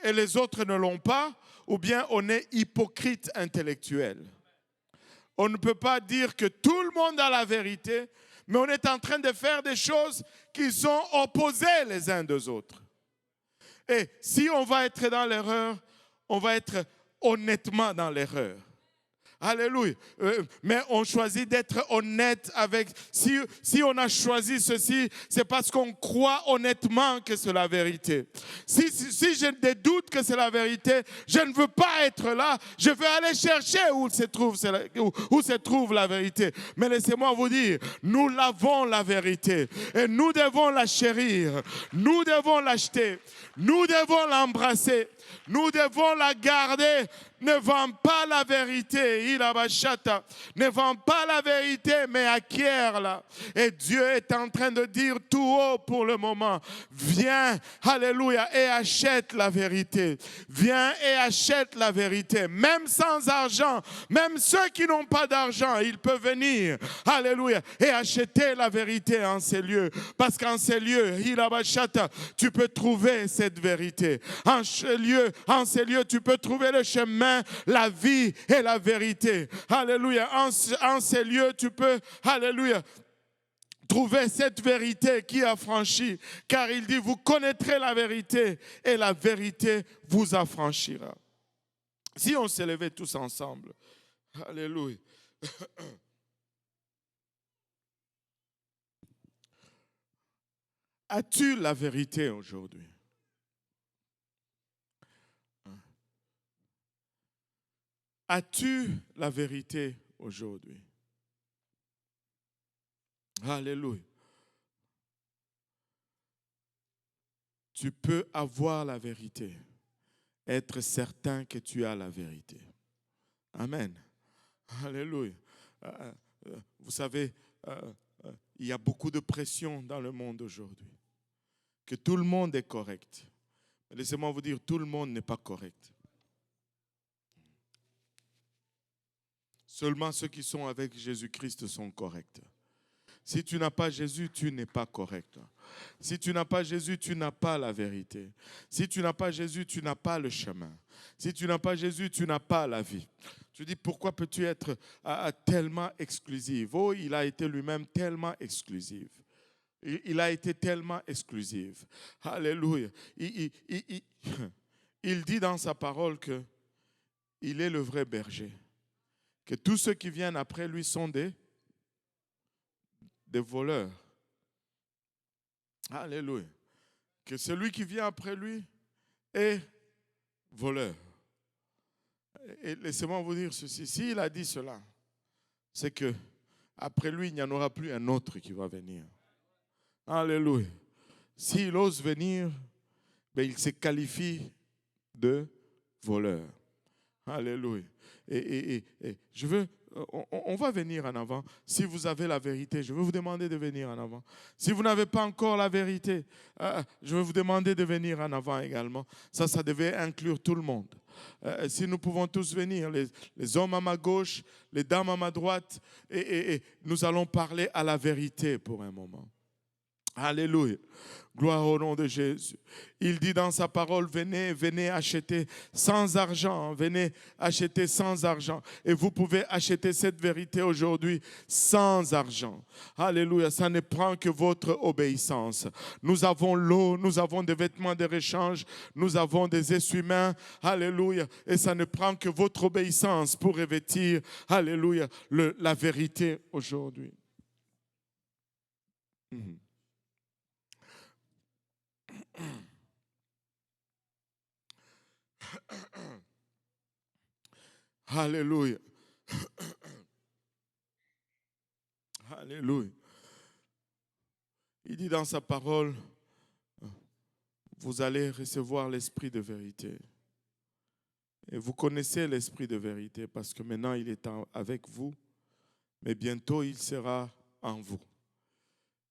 et les autres ne l'ont pas, ou bien on est hypocrite intellectuel. On ne peut pas dire que tout le monde a la vérité, mais on est en train de faire des choses qui sont opposées les uns des autres. Et si on va être dans l'erreur, on va être honnêtement dans l'erreur. Alléluia. Mais on choisit d'être honnête avec... Si on a choisi ceci, c'est parce qu'on croit honnêtement que c'est la vérité. Si j'ai des doutes que c'est la vérité, je ne veux pas être là. Je vais aller chercher où se trouve la vérité. Mais laissez-moi vous dire, nous l'avons la vérité. Et nous devons la chérir. Nous devons l'acheter. Nous devons l'embrasser. Nous devons la garder. Ne vends pas la vérité, ne vends pas la vérité, mais acquiert-la. Et Dieu est en train de dire tout haut pour le moment, viens, alléluia, et achète la vérité. Viens et achète la vérité, même sans argent, même ceux qui n'ont pas d'argent, ils peuvent venir, alléluia, et acheter la vérité en ces lieux. Parce qu'en ces lieux, tu peux trouver cette vérité. En ces lieux, tu peux trouver le chemin, la vie et la vérité. Alléluia. En ces lieux, tu peux, alléluia, trouver cette vérité qui a franchi. Car il dit, vous connaîtrez la vérité et la vérité vous affranchira. Si on se levait tous ensemble. Alléluia. As-tu la vérité aujourd'hui? As-tu la vérité aujourd'hui? Alléluia. Tu peux avoir la vérité, être certain que tu as la vérité. Amen. Alléluia. Vous savez, il y a beaucoup de pression dans le monde aujourd'hui. Que tout le monde est correct. Laissez-moi vous dire, tout le monde n'est pas correct. Seulement ceux qui sont avec Jésus-Christ sont corrects. Si tu n'as pas Jésus, tu n'es pas correct. Si tu n'as pas Jésus, tu n'as pas la vérité. Si tu n'as pas Jésus, tu n'as pas le chemin. Si tu n'as pas Jésus, tu n'as pas la vie. Tu dis, pourquoi peux-tu être tellement exclusif? Oh, il a été lui-même tellement exclusif. Il a été tellement exclusif. Alléluia. Il dit dans sa parole qu'il est le vrai berger. Que tous ceux qui viennent après lui sont des voleurs. Alléluia. Que celui qui vient après lui est voleur. Et laissez-moi vous dire ceci. S'il a dit cela, c'est que après lui, il n'y en aura plus un autre qui va venir. Alléluia. S'il ose venir, ben il se qualifie de voleur. Alléluia. Et je veux, on va venir en avant. Si vous avez la vérité, je vais vous demander de venir en avant. Si vous n'avez pas encore la vérité, je vais vous demander de venir en avant également. Ça devait inclure tout le monde. Si nous pouvons tous venir, les hommes à ma gauche, les dames à ma droite, et nous allons parler à la vérité pour un moment. Alléluia. Gloire au nom de Jésus. Il dit dans sa parole, venez acheter sans argent. Venez acheter sans argent. Et vous pouvez acheter cette vérité aujourd'hui sans argent. Alléluia. Ça ne prend que votre obéissance. Nous avons l'eau, nous avons des vêtements de rechange, nous avons des essuie-mains. Alléluia. Et ça ne prend que votre obéissance pour revêtir, alléluia, la vérité aujourd'hui. Alléluia. Alléluia. Il dit dans sa parole, vous allez recevoir l'esprit de vérité. Et vous connaissez l'esprit de vérité parce que maintenant il est avec vous, mais bientôt il sera en vous.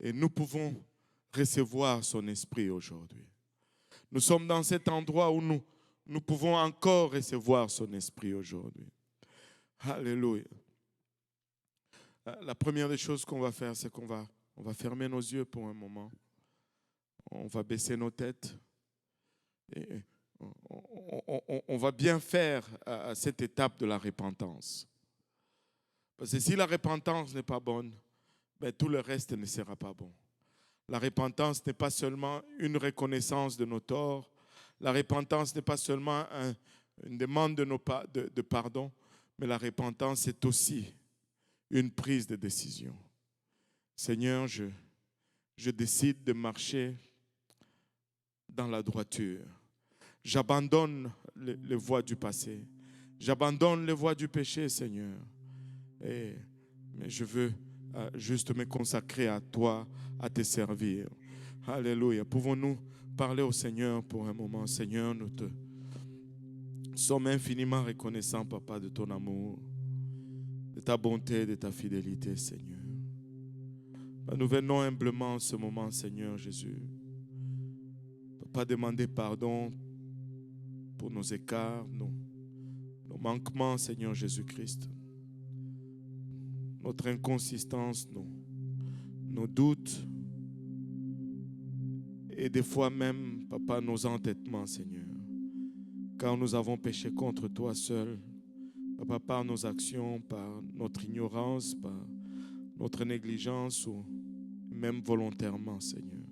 Et nous pouvons recevoir son esprit aujourd'hui. Nous sommes dans cet endroit où nous pouvons encore recevoir son esprit aujourd'hui. Alléluia. La première des choses qu'on va faire, c'est qu'on va fermer nos yeux pour un moment. On va baisser nos têtes. Et on va bien faire à cette étape de la repentance. Parce que si la repentance n'est pas bonne, ben tout le reste ne sera pas bon. La repentance n'est pas seulement une reconnaissance de nos torts. La repentance n'est pas seulement une demande de pardon, mais la repentance, c'est aussi une prise de décision. Seigneur, je décide de marcher dans la droiture. J'abandonne les voies du passé. J'abandonne les voies du péché, Seigneur. Mais je veux juste me consacrer à toi, à te servir. Alléluia. Pouvons-nous parler au Seigneur pour un moment? Seigneur, nous te sommes infiniment reconnaissants, Papa, de ton amour, de ta bonté, de ta fidélité, Seigneur. Nous venons humblement en ce moment, Seigneur Jésus. Papa, demander pardon pour nos écarts, nos manquements, Seigneur Jésus-Christ. Notre inconsistance, nos doutes. Et des fois même, Papa, nos entêtements, Seigneur. Car nous avons péché contre toi seul. Papa, par nos actions, par notre ignorance, par notre négligence ou même volontairement, Seigneur.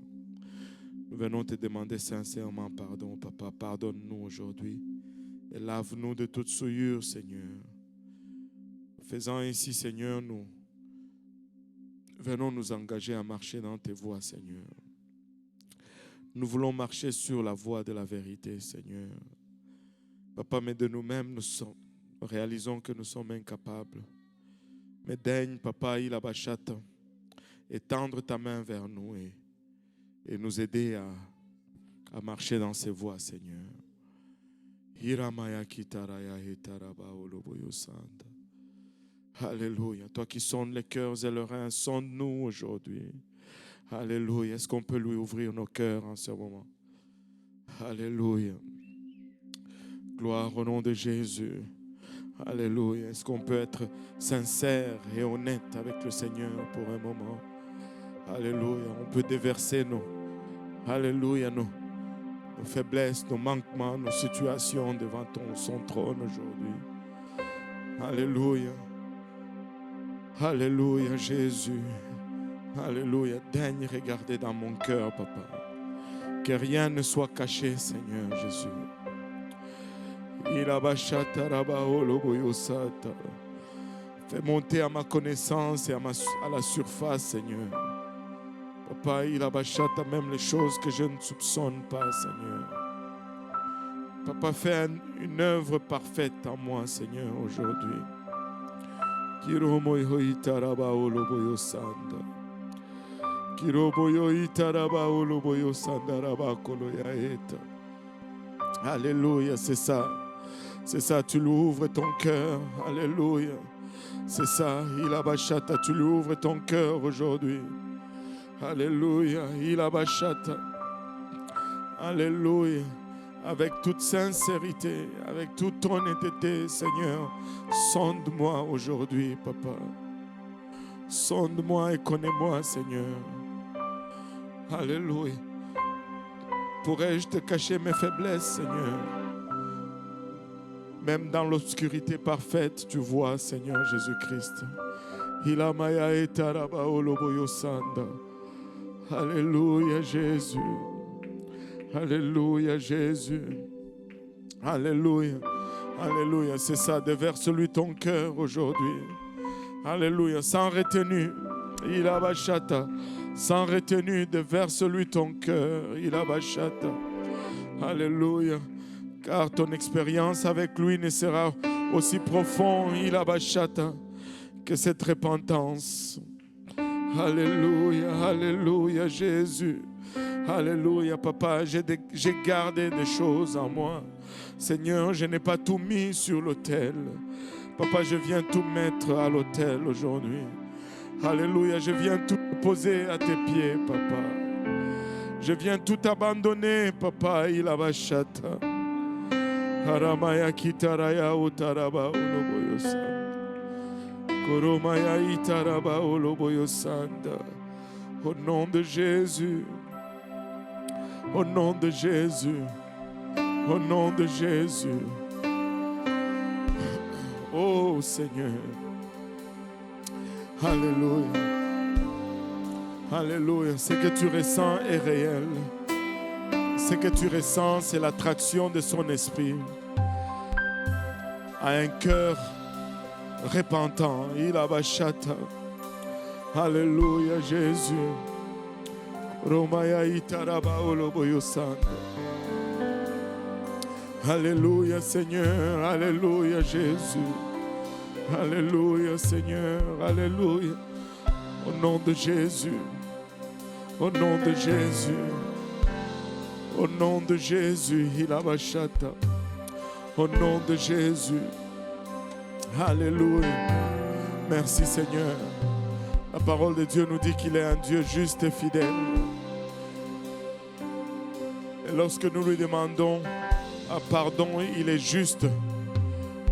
Nous venons te demander sincèrement pardon, Papa. Pardonne-nous aujourd'hui et lave-nous de toute souillure, Seigneur. Faisant ainsi, Seigneur, nous venons nous engager à marcher dans tes voies, Seigneur. Nous voulons marcher sur la voie de la vérité, Seigneur. Papa, mais de nous-mêmes, réalisons que nous sommes incapables. Mais daigne, Papa, Ilabashata, étendre ta main vers nous et nous aider à marcher dans ces voies, Seigneur. Alléluia. Toi qui sondes les cœurs et les reins, sonde-nous aujourd'hui. Alléluia. Est-ce qu'on peut lui ouvrir nos cœurs en ce moment? Alléluia. Gloire au nom de Jésus. Alléluia. Est-ce qu'on peut être sincère et honnête avec le Seigneur pour un moment? Alléluia. On peut déverser nos faiblesses, nos manquements, nos situations devant son trône aujourd'hui. Alléluia. Alléluia, Jésus. Alléluia. Daigne regarder dans mon cœur, Papa. Que rien ne soit caché, Seigneur Jésus. Fais monter à ma connaissance et à la surface, Seigneur. Papa, il abachata même les choses que je ne soupçonne pas, Seigneur. Papa, fais une œuvre parfaite en moi, Seigneur, aujourd'hui. Alléluia, c'est ça. C'est ça, tu lui ouvres ton cœur. Alléluia. C'est ça, il abachata, tu lui ouvres ton cœur aujourd'hui. Alléluia, il abachata. Alléluia. Avec toute sincérité, avec toute honnêteté, Seigneur, sonde-moi aujourd'hui, Papa. Sonde-moi et connais-moi, Seigneur. Alléluia. Pourrais-je te cacher mes faiblesses, Seigneur? Même dans l'obscurité parfaite, tu vois, Seigneur Jésus-Christ. Alléluia, Jésus. Alléluia, Jésus. Alléluia. Alléluia. C'est ça, déverse-lui ton cœur aujourd'hui. Alléluia. Sans retenue. Il abachata. Sans retenue, déverse-lui ton cœur. Il abachata. Alléluia. Car ton expérience avec lui ne sera aussi profonde, il abachata, que cette repentance. Alléluia, alléluia, Jésus. Alléluia, Papa, j'ai gardé des choses en moi. Seigneur, je n'ai pas tout mis sur l'autel. Papa, je viens tout mettre à l'autel aujourd'hui. Alléluia, je viens tout poser à tes pieds, Papa. Je viens tout abandonner, Papa, il abachata. Haramaya kitaraya utaraba oloboyosanda. Koromaya itaraba oloboyosanda. Au nom de Jésus. Au nom de Jésus. Au nom de Jésus. Oh Seigneur. Alléluia. Alléluia. Ce que tu ressens est réel. Ce que tu ressens, c'est l'attraction de son esprit à un cœur repentant. Il abachata. Alléluia, Jésus. Romaya itaraba oloboyosanda. Alléluia, Seigneur. Alléluia, Jésus. Alléluia, Seigneur. Alléluia. Au nom de Jésus. Au nom de Jésus. Au nom de Jésus, il abachata. Au nom de Jésus. Alléluia. Merci Seigneur. La parole de Dieu nous dit qu'il est un Dieu juste et fidèle. Et lorsque nous lui demandons pardon, il est juste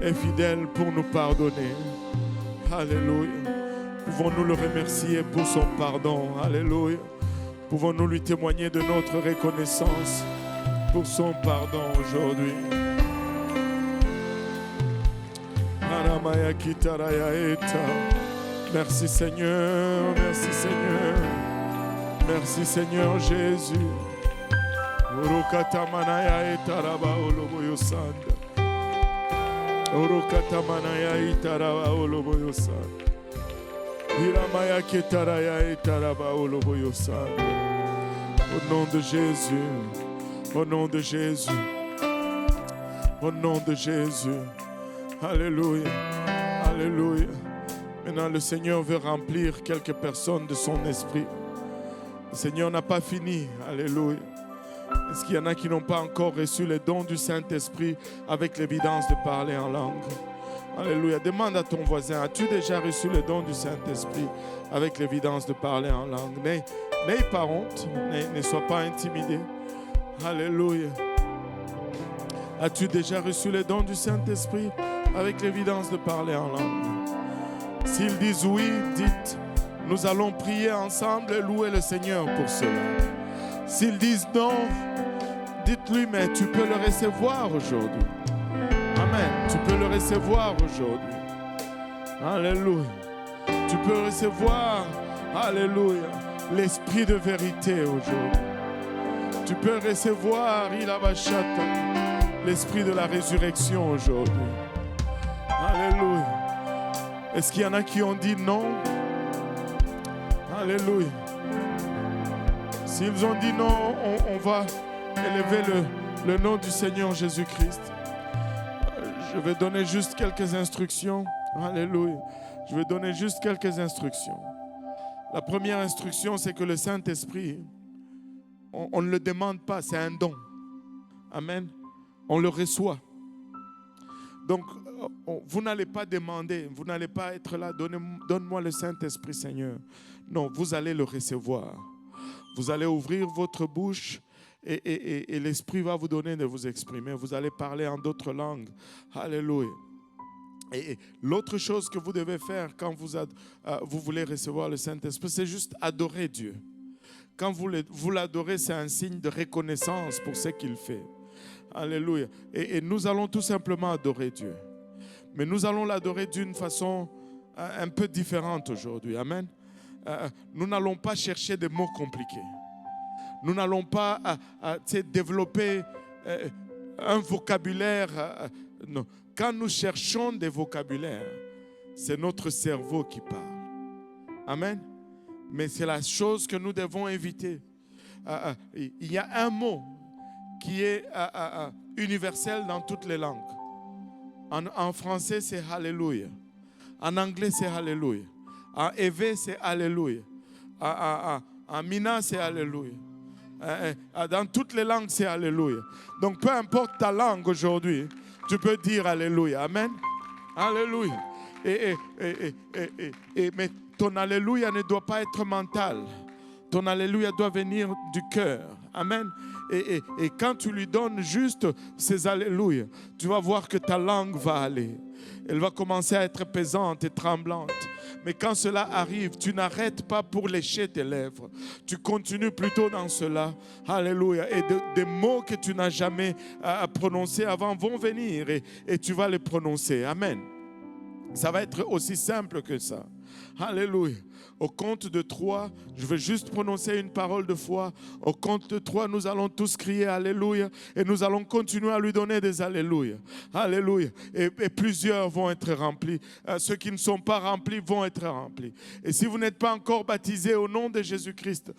et fidèle pour nous pardonner. Alléluia. Pouvons-nous le remercier pour son pardon. Alléluia. Pouvons-nous lui témoigner de notre reconnaissance pour son pardon aujourd'hui. Merci Seigneur, merci Seigneur, merci Seigneur Jésus. Au nom de Jésus, au nom de Jésus, au nom de Jésus, Alléluia. Alléluia. Maintenant, le Seigneur veut remplir quelques personnes de son esprit. Le Seigneur n'a pas fini. Alléluia. Est-ce qu'il y en a qui n'ont pas encore reçu le don du Saint-Esprit avec l'évidence de parler en langue? Alléluia. Demande à ton voisin, as-tu déjà reçu le don du Saint-Esprit avec l'évidence de parler en langue? N'aie pas honte, ne sois pas intimidé. Alléluia. As-tu déjà reçu le don du Saint-Esprit avec l'évidence de parler en langue? S'ils disent oui, dites, nous allons prier ensemble et louer le Seigneur pour cela. S'ils disent non, dites-lui, mais tu peux le recevoir aujourd'hui. Amen. Tu peux le recevoir aujourd'hui. Alléluia. Tu peux recevoir, alléluia, l'esprit de vérité aujourd'hui. Tu peux recevoir, l'esprit de la résurrection aujourd'hui. Alléluia. Est-ce qu'il y en a qui ont dit non? Alléluia. S'ils ont dit non, on va élever le nom du Seigneur Jésus-Christ. Je vais donner juste quelques instructions. Alléluia. Je vais donner juste quelques instructions. La première instruction, c'est que le Saint-Esprit, on ne le demande pas, c'est un don. Amen. On le reçoit. Donc, vous n'allez pas demander, vous n'allez pas être là, donne-moi le Saint-Esprit, Seigneur. Non, vous allez le recevoir. Vous allez ouvrir votre bouche et l'Esprit va vous donner de vous exprimer. Vous allez parler en d'autres langues. Alléluia. Et l'autre chose que vous devez faire quand vous voulez recevoir le Saint-Esprit, c'est juste adorer Dieu. Quand vous l'adorez, c'est un signe de reconnaissance pour ce qu'il fait. Alléluia. Et nous allons tout simplement adorer Dieu. Mais nous allons l'adorer d'une façon un peu différente aujourd'hui. Amen. Nous n'allons pas chercher des mots compliqués. Nous n'allons pas développer un vocabulaire. Non. Quand nous cherchons des vocabulaires, c'est notre cerveau qui parle. Amen. Mais c'est la chose que nous devons éviter. Il y a un mot qui est universel dans toutes les langues. En français, c'est Alléluia. En anglais, c'est Alléluia. En hébreu, c'est Alléluia. En mina, c'est Alléluia. Dans toutes les langues, c'est Alléluia. Donc, peu importe ta langue aujourd'hui, tu peux dire Alléluia. Amen. Alléluia. Mais ton Alléluia ne doit pas être mental. Ton Alléluia doit venir du cœur. Amen. Et quand tu lui donnes juste ces Alléluia, tu vas voir que ta langue va aller. Elle va commencer à être pesante et tremblante. Mais quand cela arrive, tu n'arrêtes pas pour lécher tes lèvres. Tu continues plutôt dans cela. Alléluia. Et des mots que tu n'as jamais prononcés avant vont venir et tu vas les prononcer. Amen. Ça va être aussi simple que ça. Alléluia. Au compte de 3, je vais juste prononcer une parole de foi. Au compte de 3, nous allons tous crier Alléluia. Et nous allons continuer à lui donner des Alléluia. Alléluia. Et plusieurs vont être remplis. Ceux qui ne sont pas remplis vont être remplis. Et si vous n'êtes pas encore baptisé au nom de Jésus-Christ,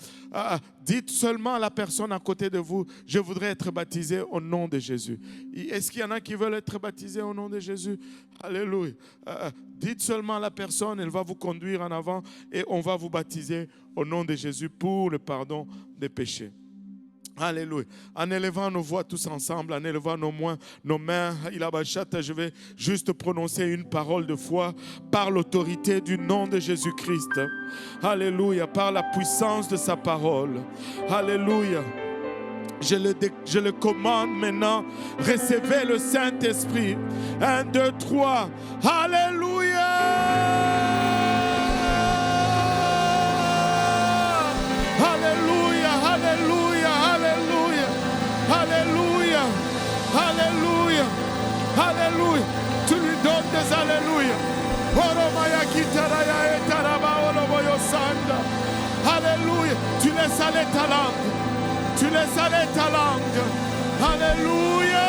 dites seulement à la personne à côté de vous, je voudrais être baptisé au nom de Jésus. Est-ce qu'il y en a qui veulent être baptisés au nom de Jésus? Alléluia. Dites seulement à la personne, elle va vous conduire en avant et on va vous baptiser au nom de Jésus pour le pardon des péchés. Alléluia. En élevant nos voix tous ensemble, en élevant nos mains, je vais juste prononcer une parole de foi par l'autorité du nom de Jésus-Christ. Alléluia. Par la puissance de sa parole. Alléluia. Je le commande maintenant. Recevez le Saint-Esprit. 1, 2, 3. Alléluia. Alléluia. Alléluia. Alléluia. Alléluia. Alléluia. Alléluia. Tu lui donnes des Alléluia. Alléluia. Tu laisses aller ta langue. Tu laisses aller ta langue. Alléluia.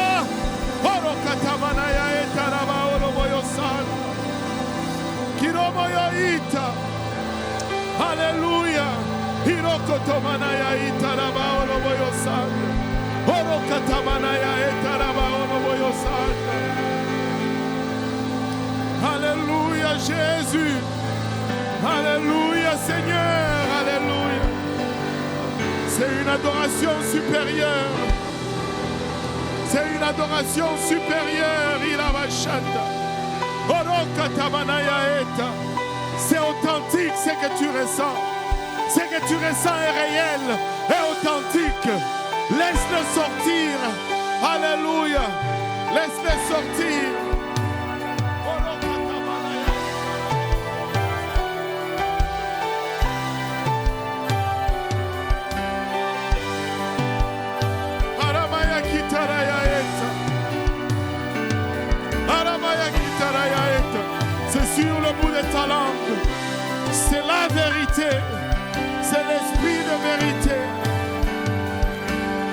Alléluia. Jésus. Alléluia, Seigneur. Alléluia. C'est une adoration supérieure. C'est une adoration supérieure. C'est authentique ce que tu ressens. Ce que tu ressens est réel et authentique. Laisse-le sortir. Alléluia. Laisse-le sortir. C'est sur le bout de ta langue. C'est la vérité. C'est l'esprit de vérité.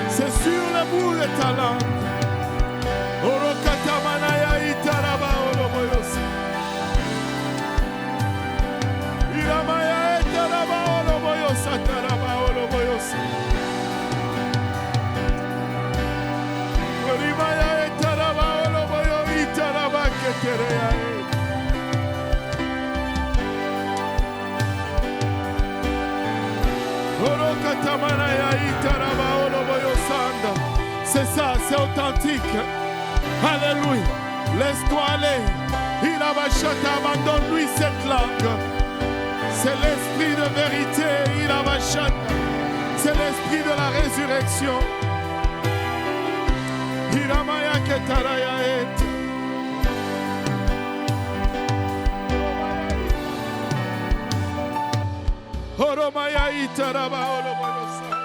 C'est sur le bout de ta langue. C'est ça, c'est authentique. Alléluia. Laisse-toi aller. Il a bachata, abandonne-lui cette langue. C'est l'esprit de vérité. Il a bachata. C'est l'esprit de la résurrection. Il a maya ketaraya et. Oromaya itaraba oloboyosa.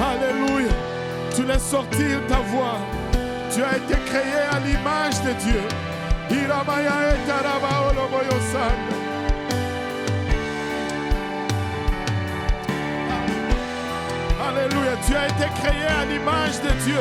Alléluia. Tu laisses sortir ta voix. Tu as été créé à l'image de Dieu. Alléluia. Tu as été créé à l'image de Dieu.